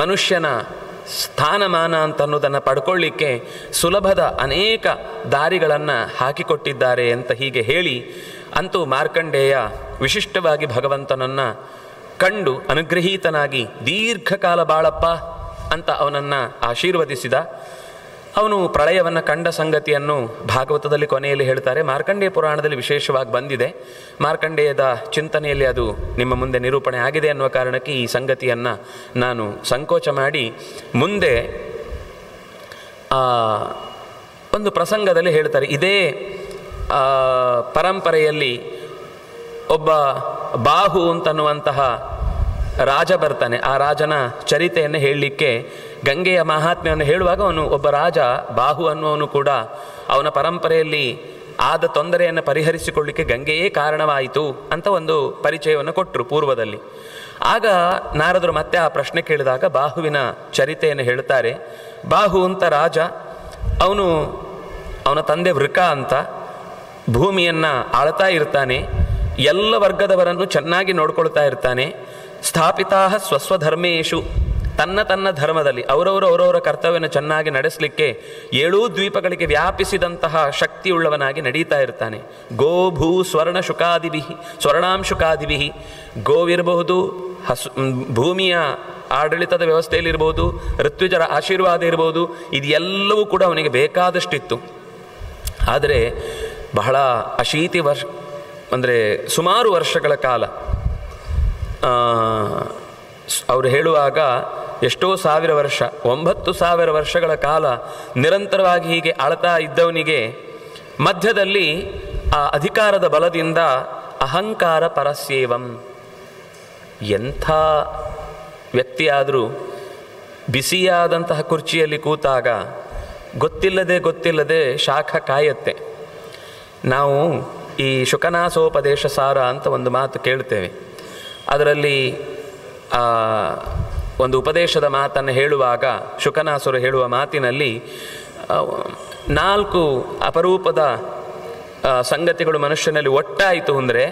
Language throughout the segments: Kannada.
ಮನುಷ್ಯನ ಸ್ಥಾನಮಾನ ಅಂತನ್ನೋದನ್ನು ಪಡ್ಕೊಳ್ಳಿಕ್ಕೆ ಸುಲಭದ ಅನೇಕ ದಾರಿಗಳನ್ನು ಹಾಕಿಕೊಟ್ಟಿದ್ದಾರೆ ಅಂತ ಹೀಗೆ ಹೇಳಿ, ಅಂತೂ ಮಾರ್ಕಂಡೇಯ ವಿಶಿಷ್ಟವಾಗಿ ಭಗವಂತನನ್ನು ಕಂಡು ಅನುಗ್ರಹೀತನಾಗಿ ದೀರ್ಘಕಾಲ ಬಾಳಪ್ಪ ಅಂತ ಅವನನ್ನು ಆಶೀರ್ವದಿಸಿದ. ಅವನು ಪ್ರಳಯವನ್ನು ಕಂಡ ಸಂಗತಿಯನ್ನು ಭಾಗವತದಲ್ಲಿ ಕೊನೆಯಲ್ಲಿ ಹೇಳ್ತಾರೆ. ಮಾರ್ಕಂಡೇಯ ಪುರಾಣದಲ್ಲಿ ವಿಶೇಷವಾಗಿ ಬಂದಿದೆ. ಮಾರ್ಕಂಡೇಯದ ಚಿಂತನೆಯಲ್ಲಿ ಅದು ನಿಮ್ಮ ಮುಂದೆ ನಿರೂಪಣೆ ಆಗಿದೆ ಅನ್ನುವ ಕಾರಣಕ್ಕೆ ಈ ಸಂಗತಿಯನ್ನು ನಾನು ಸಂಕೋಚ ಮಾಡಿ ಮುಂದೆ ಒಂದು ಪ್ರಸಂಗದಲ್ಲಿ ಹೇಳ್ತಾರೆ. ಇದೇ ಪರಂಪರೆಯಲ್ಲಿ ಒಬ್ಬ ಬಾಹು ಅಂತನ್ನುವಂತಹ ರಾಜ ಬರ್ತಾನೆ. ಆ ರಾಜನ ಚರಿತೆಯನ್ನು ಹೇಳಲಿಕ್ಕೆ ಗಂಗೆಯ ಮಹಾತ್ಮ್ಯವನ್ನು ಹೇಳುವಾಗ ಅವನು ಒಬ್ಬ ರಾಜ ಬಾಹು ಅನ್ನುವನು ಕೂಡ ಅವನ ಪರಂಪರೆಯಲ್ಲಿ ಆದ ತೊಂದರೆಯನ್ನು ಪರಿಹರಿಸಿಕೊಳ್ಳಿಕ್ಕೆ ಗಂಗೆಯೇ ಕಾರಣವಾಯಿತು ಅಂತ ಒಂದು ಪರಿಚಯವನ್ನು ಕೊಟ್ಟರು ಪೂರ್ವದಲ್ಲಿ. ಆಗ ನಾರದರು ಮತ್ತೆ ಆ ಪ್ರಶ್ನೆ ಕೇಳಿದಾಗ ಬಾಹುವಿನ ಚರಿತೆಯನ್ನು ಹೇಳ್ತಾರೆ. ಬಾಹು ಅಂತ ರಾಜ, ಅವನ ತಂದೆ ವೃಕ ಅಂತ ಭೂಮಿಯನ್ನು ಆಳ್ತಾ ಇರ್ತಾನೆ, ಎಲ್ಲ ವರ್ಗದವರನ್ನು ಚೆನ್ನಾಗಿ ನೋಡ್ಕೊಳ್ತಾ ಇರ್ತಾನೆ. ಸ್ಥಾಪಿತಾ ಸ್ವಸ್ವಧರ್ಮೇಶು, ತನ್ನ ಧರ್ಮದಲ್ಲಿ ಅವರವರ ಕರ್ತವ್ಯವನ್ನು ಚೆನ್ನಾಗಿ ನಡೆಸಲಿಕ್ಕೆ 7 ದ್ವೀಪಗಳಿಗೆ ವ್ಯಾಪಿಸಿದಂತಹ ಶಕ್ತಿಯುಳ್ಳವನಾಗಿ ನಡೀತಾ ಇರ್ತಾನೆ. ಗೋ ಭೂ ಸ್ವರ್ಣ ಶುಕಾದಿಭಿ, ಗೋವಿರಬಹುದು, ಭೂಮಿಯ ಆಡಳಿತದ ವ್ಯವಸ್ಥೆಯಲ್ಲಿರ್ಬೋದು, ಋತ್ವಿಜರ ಆಶೀರ್ವಾದ ಇರ್ಬೋದು, ಇದೆಲ್ಲವೂ ಕೂಡ ಅವನಿಗೆ ಬೇಕಾದಷ್ಟಿತ್ತು. ಆದರೆ ಬಹಳ ಅಶೀತಿ ವರ್ಷ ಅಂದರೆ ಸುಮಾರು ವರ್ಷಗಳ ಕಾಲ ಅವರು ಹೇಳುವಾಗ ಎಷ್ಟೋ ಸಾವಿರ ವರ್ಷ, 9,000 ವರ್ಷಗಳ ಕಾಲ ನಿರಂತರವಾಗಿ ಹೀಗೆ ಆಳ್ತಾ ಇದ್ದವನಿಗೆ ಮಧ್ಯದಲ್ಲಿ ಆ ಅಧಿಕಾರದ ಬಲದಿಂದ ಅಹಂಕಾರ ಪರಸ್ಯೇವಂ, ಎಂಥ ವ್ಯಕ್ತಿಯಾದರೂ ಬಿಸಿಯಾದಂತಹ ಕುರ್ಚಿಯಲ್ಲಿ ಕೂತಾಗ ಗೊತ್ತಿಲ್ಲದೆ ಶಾಖ ಕಾಯತ್ತೆ. ನಾವು ಈ ಶುಕನಾಸೋಪದೇಶ ಸಾರ ಅಂತ ಒಂದು ಮಾತು ಕೇಳ್ತೇವೆ. ಅದರಲ್ಲಿ ಒಂದು ಉಪದೇಶದ ಮಾತನ್ನು ಹೇಳುವಾಗ ಶುಕನಾಸುರು ಹೇಳುವ ಮಾತಿನಲ್ಲಿ 4 ಅಪರೂಪದ ಸಂಗತಿಗಳು ಮನುಷ್ಯನಲ್ಲಿ ಒಟ್ಟಾಯಿತು ಅಂದರೆ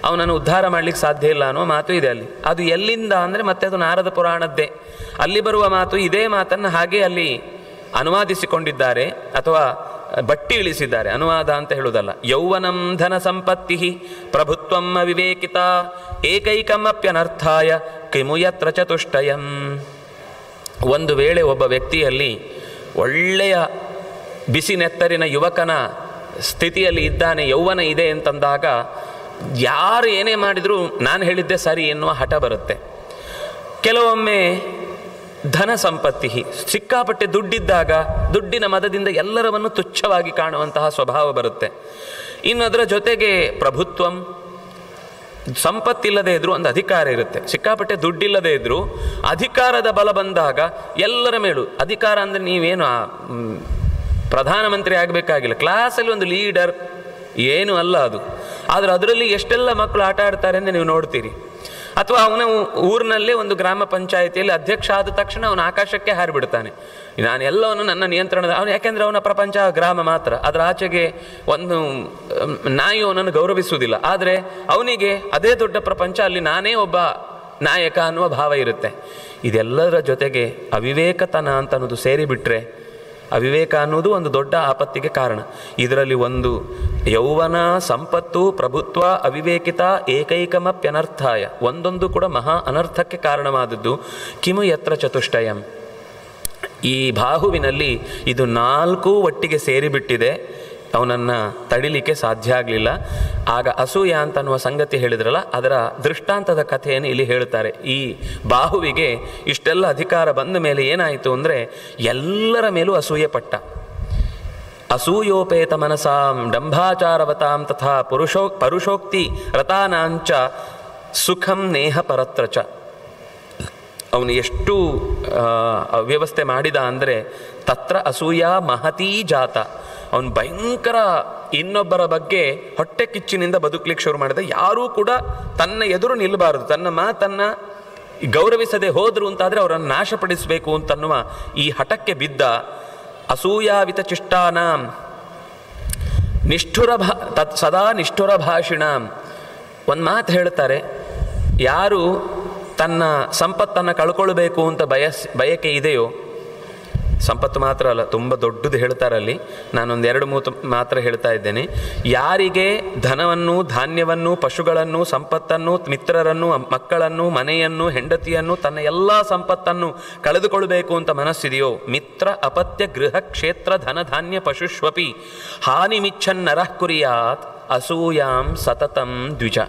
ಅವನನ್ನು ಉದ್ಧಾರ ಮಾಡಲಿಕ್ಕೆ ಸಾಧ್ಯ ಇಲ್ಲ ಅನ್ನೋ ಮಾತು ಇದೆ ಅಲ್ಲಿ. ಅದು ಎಲ್ಲಿಂದ ಅಂದರೆ ಮತ್ತೆ ಅದು ನಾರದ ಪುರಾಣದ್ದೇ. ಅಲ್ಲಿ ಬರುವ ಮಾತು ಇದೇ ಮಾತನ್ನು ಹಾಗೆ ಅಲ್ಲಿ ಅನುವಾದಿಸಿಕೊಂಡಿದ್ದಾರೆ ಅಥವಾ ಬಟ್ಟಿ ಇಳಿಸಿದ್ದಾರೆ. ಅನುವಾದ ಅಂತ ಹೇಳುವುದಲ್ಲ. ಯೌವನಂ ಧನ ಸಂಪತ್ತಿ ಪ್ರಭುತ್ವಂ ಅವಿವೇಕಿತ ಏಕೈಕಮಪ್ಯನರ್ಥಾಯ ಕಿಮು ಯತ್ರ ಚತುಷ್ಟಯಂ. ಒಂದು ವೇಳೆ ಒಬ್ಬ ವ್ಯಕ್ತಿಯಲ್ಲಿ ಒಳ್ಳೆಯ ಬಿಸಿ ನೆತ್ತರಿನ ಯುವಕನ ಸ್ಥಿತಿಯಲ್ಲಿ ಇದ್ದಾನೆ, ಯೌವನ ಇದೆ ಅಂತಂದಾಗ ಯಾರು ಏನೇ ಮಾಡಿದರೂ ನಾನು ಹೇಳಿದ್ದೆ ಸರಿ ಎನ್ನುವ ಹಠ ಬರುತ್ತೆ. ಕೆಲವೊಮ್ಮೆ ಧನ ಸಂಪತ್ತಿ, ಸಿಕ್ಕಾಪಟ್ಟೆ ದುಡ್ಡಿದ್ದಾಗ ದುಡ್ಡಿನ ಮದದಿಂದ ಎಲ್ಲರವನ್ನು ತುಚ್ಛವಾಗಿ ಕಾಣುವಂತಹ ಸ್ವಭಾವ ಬರುತ್ತೆ. ಇನ್ನು ಅದರ ಜೊತೆಗೆ ಪ್ರಭುತ್ವಂ, ಸಂಪತ್ತಿಲ್ಲದೆ ಇದ್ದರೂ ಒಂದು ಅಧಿಕಾರ ಇರುತ್ತೆ. ಸಿಕ್ಕಾಪಟ್ಟೆ ದುಡ್ಡಿಲ್ಲದೆ ಇದ್ದರೂ ಅಧಿಕಾರದ ಬಲ ಬಂದಾಗ ಎಲ್ಲರ ಮೇಲೂ ಅಧಿಕಾರ ಅಂದರೆ ನೀವೇನು ಪ್ರಧಾನಮಂತ್ರಿ ಆಗಬೇಕಾಗಿಲ್ಲ, ಕ್ಲಾಸಲ್ಲಿ ಒಂದು ಲೀಡರ್ ಏನು ಅಲ್ಲ ಅದು. ಆದರೆ ಅದರಲ್ಲಿ ಎಷ್ಟೆಲ್ಲ ಮಕ್ಕಳು ಆಟ ಆಡ್ತಾರೆ ಅಂತ ನೀವು ನೋಡ್ತೀರಿ. ಅಥವಾ ಅವನ ಊರಿನಲ್ಲೇ ಒಂದು ಗ್ರಾಮ ಪಂಚಾಯಿತಿಯಲ್ಲಿ ಅಧ್ಯಕ್ಷ ಆದ ತಕ್ಷಣ ಅವನು ಆಕಾಶಕ್ಕೆ ಹಾರಿಬಿಡ್ತಾನೆ. ನಾನು ಎಲ್ಲವನ್ನು ನನ್ನ ನಿಯಂತ್ರಣದ ಅವನು, ಯಾಕೆಂದರೆ ಅವನ ಪ್ರಪಂಚ ಗ್ರಾಮ ಮಾತ್ರ, ಅದರ ಆಚೆಗೆ ಒಂದು ನಾಯಿ ಅವನನ್ನು ಗೌರವಿಸುವುದಿಲ್ಲ. ಆದರೆ ಅವನಿಗೆ ಅದೇ ದೊಡ್ಡ ಪ್ರಪಂಚ, ಅಲ್ಲಿ ನಾನೇ ಒಬ್ಬ ನಾಯಕ ಅನ್ನುವ ಭಾವ ಇರುತ್ತೆ. ಇದೆಲ್ಲದರ ಜೊತೆಗೆ ಅವಿವೇಕತನ ಅಂತ ಅನ್ನೋದು ಸೇರಿಬಿಟ್ರೆ ಅವಿವೇಕ ಅನ್ನೋದು ಒಂದು ದೊಡ್ಡ ಆಪತ್ತಿಗೆ ಕಾರಣ. ಇದರಲ್ಲಿ ಒಂದು ಯೌವನ, ಸಂಪತ್ತು, ಪ್ರಭುತ್ವ, ಅವಿವೇಕಿತ ಏಕೈಕಮಪ್ಯನರ್ಥಾಯ, ಒಂದೊಂದು ಕೂಡ ಮಹಾ ಅನರ್ಥಕ್ಕೆ ಕಾರಣವಾದದ್ದು. ಕಿಮು ಯತ್ರ ಚತುಷ್ಟಯಂ, ಈ ಬಾಹುವಿನಲ್ಲಿ ಇದು 4 ಒಟ್ಟಿಗೆ ಸೇರಿಬಿಟ್ಟಿದೆ. ಅವನನ್ನು ತಡಿಲಿಕ್ಕೆ ಸಾಧ್ಯ ಆಗಲಿಲ್ಲ. ಆಗ ಅಸೂಯ ಅಂತನ್ನುವ ಸಂಗತಿ ಹೇಳಿದ್ರಲ್ಲ, ಅದರ ದೃಷ್ಟಾಂತದ ಕಥೆಯನ್ನು ಇಲ್ಲಿ ಹೇಳ್ತಾರೆ. ಈ ಬಾಹುವಿಗೆ ಇಷ್ಟೆಲ್ಲ ಅಧಿಕಾರ ಬಂದ ಮೇಲೆ ಏನಾಯಿತು ಅಂದರೆ ಎಲ್ಲರ ಮೇಲೂ ಅಸೂಯೆ ಪಟ್ಟ. ಅಸೂಯೋಪೇತ ಮನಸಾಂ ಡಂಭಾಚಾರವತಾಂ ತಥಾ ಪರುಷೋಕ್ತಿ ರತಾನಾಂಚ ಸುಖಂ ನೇಹ ಪರತ್ರಚ. ಅವನು ಎಷ್ಟು ವ್ಯವಸ್ಥೆ ಮಾಡಿದ ಅಂದರೆ ತತ್ರ ಅಸೂಯ ಮಹತೀ ಜಾತ. ಅವನು ಭಯಂಕರ ಇನ್ನೊಬ್ಬರ ಬಗ್ಗೆ ಹೊಟ್ಟೆ ಕಿಚ್ಚಿನಿಂದ ಬದುಕಲಿಕ್ಕೆ ಶುರು ಮಾಡಿದ. ಯಾರೂ ಕೂಡ ತನ್ನ ಎದುರು ನಿಲ್ಲಬಾರದು, ತನ್ನ ಮಾತನ್ನು ಗೌರವಿಸದೆ ಹೋದರು ಅಂತಾದರೆ ಅವರನ್ನು ನಾಶಪಡಿಸಬೇಕು ಅಂತನ್ನುವ ಈ ಹಠಕ್ಕೆ ಬಿದ್ದ. ಅಸೂಯಾವಿತ ಚಿಷ್ಟಾನಾಂ ಸದಾ ನಿಷ್ಠುರ ಭಾಷಿಣಾಂ. ಒಂದು ಮಾತು ಹೇಳ್ತಾರೆ, ಯಾರು ತನ್ನ ಸಂಪತ್ತನ್ನು ಕಳ್ಕೊಳ್ಬೇಕು ಅಂತ ಬಯಕೆ ಇದೆಯೋ, ಸಂಪತ್ತು ಮಾತ್ರ ಅಲ್ಲ, ತುಂಬ ದೊಡ್ಡದು ಹೇಳ್ತಾರಲ್ಲಿ, ನಾನೊಂದು 2-3 ಮಾತ್ರ ಹೇಳ್ತಾ ಇದ್ದೇನೆ. ಯಾರಿಗೆ ಧನವನ್ನು, ಧಾನ್ಯವನ್ನು, ಪಶುಗಳನ್ನು, ಸಂಪತ್ತನ್ನು, ಮಿತ್ರರನ್ನು, ಮಕ್ಕಳನ್ನು, ಮನೆಯನ್ನು, ಹೆಂಡತಿಯನ್ನು, ತನ್ನ ಎಲ್ಲ ಸಂಪತ್ತನ್ನು ಕಳೆದುಕೊಳ್ಬೇಕು ಅಂತ ಮನಸ್ಸಿದೆಯೋ, ಮಿತ್ರ ಅಪತ್ಯ ಗೃಹ ಕ್ಷೇತ್ರ ಧನಧಾನ್ಯ ಪಶುಷ್ವಪಿ ಹಾನಿಮಿಚ್ಛನ್ ನರಃ ಕುರ್ಯಾತ್ ಅಸೂಯಾಂ ಸತತಂ ದ್ವಿಜ.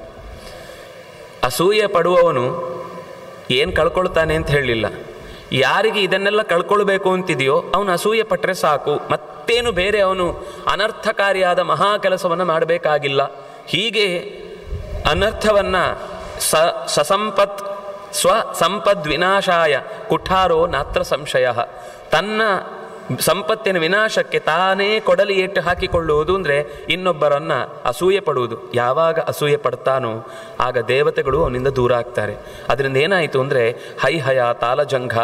ಅಸೂಯೆ ಪಡುವವನು ಏನು ಕಳ್ಕೊಳ್ತಾನೆ ಅಂತ ಹೇಳಲಿಲ್ಲ. ಯಾರಿಗೆ ಇದನ್ನೆಲ್ಲ ಕಳ್ಕೊಳ್ಬೇಕು ಅಂತಿದೆಯೋ ಅವನು ಅಸೂಯೆ ಪಟ್ಟರೆ ಸಾಕು, ಮತ್ತೇನು ಬೇರೆ ಅವನು ಅನರ್ಥಕಾರಿಯಾದ ಮಹಾ ಕೆಲಸವನ್ನು ಮಾಡಬೇಕಾಗಿಲ್ಲ. ಹೀಗೆ ಅನರ್ಥವನ್ನು ಸಸಂಪತ್ ಸ್ವಸಂಪದ್ವಿನಾಶಾಯ ಕುಠಾರೋ ನಾತ್ರ ಸಂಶಯ. ತನ್ನ ಸಂಪತ್ತಿನ ವಿನಾಶಕ್ಕೆ ತಾನೇ ಕೊಡಲಿ ಏಟು ಹಾಕಿಕೊಳ್ಳುವುದು ಅಂದರೆ ಇನ್ನೊಬ್ಬರನ್ನು ಅಸೂಯೆ ಪಡುವುದು. ಯಾವಾಗ ಅಸೂಯೆ ಪಡ್ತಾನೋ ಆಗ ದೇವತೆಗಳು ಅವನಿಂದ ದೂರ ಆಗ್ತಾರೆ. ಅದರಿಂದ ಏನಾಯಿತು ಅಂದರೆ ಹೈಹಯ, ತಾಲಜಂಘ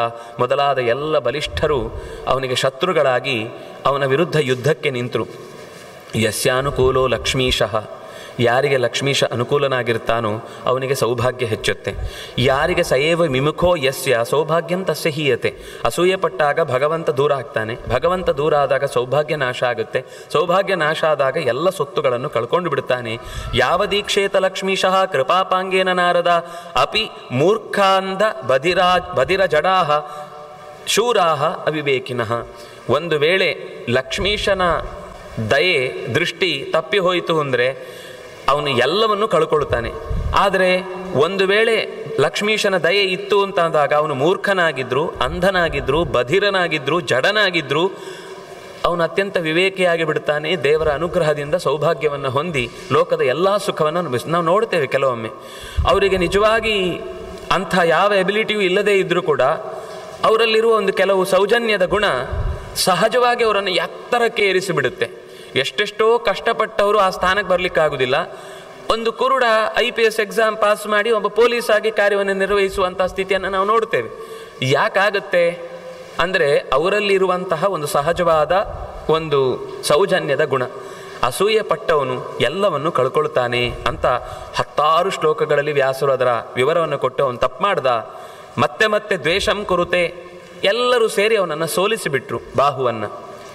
ಮೊದಲಾದ ಎಲ್ಲ ಬಲಿಷ್ಠರು ಅವನಿಗೆ ಶತ್ರುಗಳಾಗಿ ಅವನ ವಿರುದ್ಧ ಯುದ್ಧಕ್ಕೆ ನಿಂತರು. ಯಸ್ಯಾನುಕೂಲೋ ಲಕ್ಷ್ಮೀಶಃ, ಯಾರಿಗೆ ಲಕ್ಷ್ಮೀಶ ಅನುಕೂಲನಾಗಿರ್ತಾನೋ ಅವನಿಗೆ ಸೌಭಾಗ್ಯ ಹೆಚ್ಚುತ್ತೆ. ಯಾರಿಗೆ ಸಯೇವ ವಿಮುಖೋ ಯಸ್ಯ ಸೌಭಾಗ್ಯಂ ತಸ್ಯ ಹೀಯತೆ. ಅಸೂಯೆ ಪಟ್ಟಾಗ ಭಗವಂತ ದೂರ ಆಗ್ತಾನೆ, ಭಗವಂತ ದೂರ ಆದಾಗ ಸೌಭಾಗ್ಯ ನಾಶ ಆಗುತ್ತೆ, ಸೌಭಾಗ್ಯ ನಾಶ ಆದಾಗ ಎಲ್ಲ ಸೊತ್ತುಗಳನ್ನು ಕಳ್ಕೊಂಡು ಬಿಡ್ತಾನೆ. ಯಾವ ದೀಕ್ಷೇತ ಲಕ್ಷ್ಮೀಶಃ ಕೃಪಾಪಾಂಗೇನ ನಾರದ ಅಪಿ ಮೂರ್ಖಾಂಧ ಬಧಿರ ಜಡಾಹ ಶೂರಾಹ ಅವಿವೇಕಿನಃ. ಒಂದು ವೇಳೆ ಲಕ್ಷ್ಮೀಶನ ದಯೆ ದೃಷ್ಟಿ ತಪ್ಪಿ ಹೋಯಿತು ಅಂದರೆ ಅವನು ಎಲ್ಲವನ್ನು ಕಳ್ಕೊಳ್ತಾನೆ. ಆದರೆ ಒಂದು ವೇಳೆ ಲಕ್ಷ್ಮೀಶನ ದಯೆ ಇತ್ತು ಅಂತ ಅಂದಾಗ ಅವನು ಮೂರ್ಖನಾಗಿದ್ದರೂ, ಅಂಧನಾಗಿದ್ದರೂ, ಬಧಿರನಾಗಿದ್ದರೂ, ಜಡನಾಗಿದ್ದರೂ ಅವನು ಅತ್ಯಂತ ವಿವೇಕಿಯಾಗಿ ಬಿಡ್ತಾನೆ. ದೇವರ ಅನುಗ್ರಹದಿಂದ ಸೌಭಾಗ್ಯವನ್ನು ಹೊಂದಿ ಲೋಕದ ಎಲ್ಲ ಸುಖವನ್ನು ನಾವು ನೋಡ್ತೇವೆ. ಕೆಲವೊಮ್ಮೆ ಅವರಿಗೆ ನಿಜವಾಗಿ ಅಂಥ ಯಾವ ಎಬಿಲಿಟಿಯೂ ಇಲ್ಲದೇ ಇದ್ದರೂ ಕೂಡ ಅವರಲ್ಲಿರುವ ಒಂದು ಕೆಲವು ಸೌಜನ್ಯದ ಗುಣ ಸಹಜವಾಗಿ ಅವರನ್ನು ಎತ್ತರಕ್ಕೆ ಏರಿಸಿಬಿಡುತ್ತೆ. ಎಷ್ಟೆಷ್ಟೋ ಕಷ್ಟಪಟ್ಟವರು ಆ ಸ್ಥಾನಕ್ಕೆ ಬರಲಿಕ್ಕಾಗೋದಿಲ್ಲ. ಒಂದು ಕುರುಡ IPS ಎಕ್ಸಾಮ್ ಪಾಸ್ ಮಾಡಿ ಒಬ್ಬ ಪೊಲೀಸ್ ಆಗಿ ಕಾರ್ಯವನ್ನು ನಿರ್ವಹಿಸುವಂಥ ಸ್ಥಿತಿಯನ್ನು ನಾವು ನೋಡ್ತೇವೆ. ಯಾಕಾಗುತ್ತೆ ಅಂದರೆ ಅವರಲ್ಲಿರುವಂತಹ ಒಂದು ಸಹಜವಾದ ಒಂದು ಸೌಜನ್ಯದ ಗುಣ. ಅಸೂಯೆ ಪಟ್ಟವನು ಎಲ್ಲವನ್ನು ಕಳ್ಕೊಳ್ತಾನೆ ಅಂತ 10 ಶ್ಲೋಕಗಳಲ್ಲಿ ವ್ಯಾಸರು ಅದರ ವಿವರವನ್ನು ಕೊಟ್ಟು ಅವನು ತಪ್ಪು ಮಾಡ್ದ. ಮತ್ತೆ ಮತ್ತೆ ದ್ವೇಷಂ ಕುರುತೆ, ಎಲ್ಲರೂ ಸೇರಿ ಅವನನ್ನು ಸೋಲಿಸಿಬಿಟ್ರು. ಬಾಹುವನ್ನು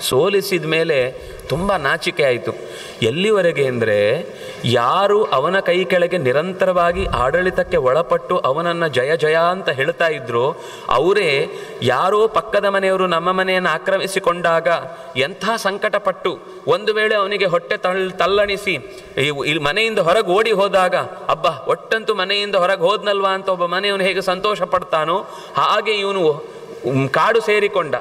ಸೋಲಿಸಿದ ಮೇಲೆ ತುಂಬ ನಾಚಿಕೆ ಆಯಿತು. ಎಲ್ಲಿವರೆಗೆ ಅಂದರೆ ಯಾರು ಅವನ ಕೈ ಕೆಳಗೆ ನಿರಂತರವಾಗಿ ಆಡಳಿತಕ್ಕೆ ಒಳಪಟ್ಟು ಅವನನ್ನು ಜಯ ಜಯ ಅಂತ ಹೇಳ್ತಾ ಇದ್ರೋ ಅವರೇ ಯಾರೋ ಪಕ್ಕದ ಮನೆಯವರು ನಮ್ಮ ಮನೆಯನ್ನು ಆಕ್ರಮಿಸಿಕೊಂಡಾಗ ಎಂಥ ಸಂಕಟಪಟ್ಟು ಒಂದು ವೇಳೆ ಅವನಿಗೆ ಹೊಟ್ಟೆ ತಲ್ಲಣಿಸಿ ಇಲ್ಲಿ ಮನೆಯಿಂದ ಹೊರಗೆ ಓಡಿ ಹೋದಾಗ ಅಬ್ಬಾ ಒಟ್ಟಂತೂ ಮನೆಯಿಂದ ಹೊರಗೆ ಹೋದ್ನಲ್ವಾ ಅಂತ ಒಬ್ಬ ಮನೆಯವನು ಹೇಗೆ ಸಂತೋಷ ಪಡ್ತಾನೋ ಹಾಗೆ ಇವನು ಕಾಡು ಸೇರಿಕೊಂಡ,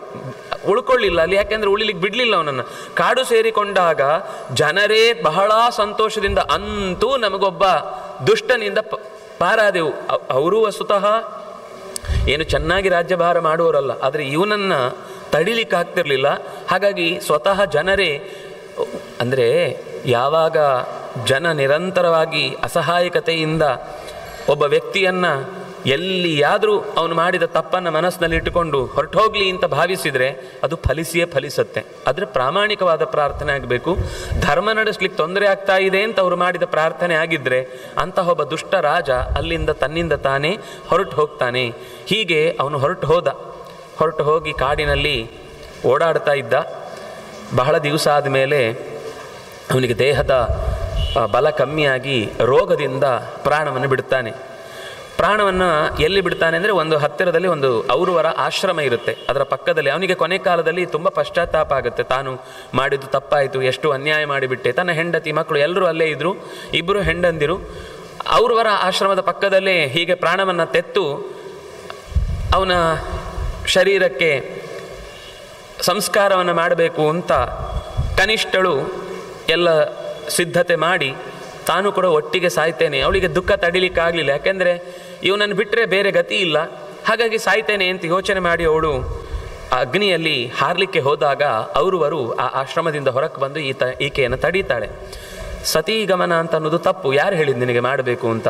ಉಳ್ಕೊಳ್ಳಿಲ್ಲ ಅಲ್ಲಿ, ಯಾಕೆಂದರೆ ಉಳಿಲಿಕ್ಕೆ ಬಿಡಲಿಲ್ಲ ಅವನನ್ನು. ಕಾಡು ಸೇರಿಕೊಂಡಾಗ ಜನರೇ ಬಹಳ ಸಂತೋಷದಿಂದ ಅಂತೂ ನಮಗೊಬ್ಬ ದುಷ್ಟನಿಂದ ಪಾರಾದೆವು. ಅವರೂ ವಸ್ತುತಃ ಏನು ಚೆನ್ನಾಗಿ ರಾಜ್ಯಭಾರ ಮಾಡುವವರಲ್ಲ, ಆದರೆ ಇವನನ್ನು ತಡಿಲಿಕ್ಕಾಗ್ತಿರ್ಲಿಲ್ಲ. ಹಾಗಾಗಿ ಸ್ವತಃ ಜನರೇ ಅಂದರೆ ಯಾವಾಗ ಜನ ನಿರಂತರವಾಗಿ ಅಸಹಾಯಕತೆಯಿಂದ ಒಬ್ಬ ವ್ಯಕ್ತಿಯನ್ನು ಎಲ್ಲಿಯಾದರೂ ಅವನು ಮಾಡಿದ ತಪ್ಪನ್ನು ಮನಸ್ಸಿನಲ್ಲಿಟ್ಟುಕೊಂಡು ಹೊರಟೋಗ್ಲಿ ಅಂತ ಭಾವಿಸಿದರೆ ಅದು ಫಲಿಸಿಯೇ ಫಲಿಸುತ್ತೆ. ಆದರೆ ಪ್ರಾಮಾಣಿಕವಾದ ಪ್ರಾರ್ಥನೆ ಆಗಬೇಕು. ಧರ್ಮ ನಡೆಸ್ಲಿಕ್ಕೆ ತೊಂದರೆ ಆಗ್ತಾ ಇದೆ ಅಂತ ಅವರು ಮಾಡಿದ ಪ್ರಾರ್ಥನೆ ಆಗಿದ್ದರೆ ಅಂತಹ ಒಬ್ಬ ದುಷ್ಟ ರಾಜ ಅಲ್ಲಿಂದ ತನ್ನಿಂದ ತಾನೇ ಹೊರಟು ಹೋಗ್ತಾನೆ. ಹೀಗೆ ಅವನು ಹೊರಟು ಹೋಗಿ ಕಾಡಿನಲ್ಲಿ ಓಡಾಡ್ತಾ ಇದ್ದ. ಬಹಳ ದಿವಸ ಆದಮೇಲೆ ಅವನಿಗೆ ದೇಹದ ಬಲ ಕಮ್ಮಿಯಾಗಿ ರೋಗದಿಂದ ಪ್ರಾಣವನ್ನು ಬಿಡ್ತಾನೆ. ಪ್ರಾಣವನ್ನು ಎಲ್ಲಿ ಬಿಡ್ತಾನೆ ಅಂದರೆ ಒಂದು ಹತ್ತಿರದಲ್ಲಿ ಒಂದು ಔರವರ ಆಶ್ರಮ ಇರುತ್ತೆ, ಅದರ ಪಕ್ಕದಲ್ಲಿ. ಅವನಿಗೆ ಕೊನೆ ಕಾಲದಲ್ಲಿ ತುಂಬ ಪಶ್ಚಾತ್ತಾಪ ಆಗುತ್ತೆ, ತಾನು ಮಾಡಿದ್ದು ತಪ್ಪಾಯಿತು, ಎಷ್ಟು ಅನ್ಯಾಯ ಮಾಡಿಬಿಟ್ಟೆ. ತನ್ನ ಹೆಂಡತಿ ಮಕ್ಕಳು ಎಲ್ಲರೂ ಅಲ್ಲೇ ಇದ್ದರು, 2 ಹೆಂಡಂದಿರು. ಔರವರ ಆಶ್ರಮದ ಪಕ್ಕದಲ್ಲೇ ಹೀಗೆ ಪ್ರಾಣವನ್ನು ತೆತ್ತು ಅವನ ಶರೀರಕ್ಕೆ ಸಂಸ್ಕಾರವನ್ನು ಮಾಡಬೇಕು ಅಂತ ಕನಿಷ್ಠಳು ಎಲ್ಲ ಸಿದ್ಧತೆ ಮಾಡಿ ತಾನು ಕೂಡ ಒಟ್ಟಿಗೆ ಸಾಯ್ತೇನೆ. ಅವಳಿಗೆ ದುಃಖ ತಡಿಲಿಕ್ಕಾಗಲಿಲ್ಲ, ಯಾಕೆಂದರೆ ಇವನನ್ನು ಬಿಟ್ಟರೆ ಬೇರೆ ಗತಿ ಇಲ್ಲ, ಹಾಗಾಗಿ ಸಾಯ್ತೇನೆ ಅಂತ ಯೋಚನೆ ಮಾಡಿ ಅವಳು ಅಗ್ನಿಯಲ್ಲಿ ಹಾರಲಿಕ್ಕೆ ಹೋದಾಗ ಔರವರು ಆ ಆಶ್ರಮದಿಂದ ಹೊರಕ್ಕೆ ಬಂದು ಈಕೆಯನ್ನು ತಡೀತಾಳೆ. ಸತೀಗಮನ ಅಂತ ಅನ್ನೋದು ತಪ್ಪು, ಯಾರು ಹೇಳಿದ್ದು ನಿನಗೆ ಮಾಡಬೇಕು ಅಂತ?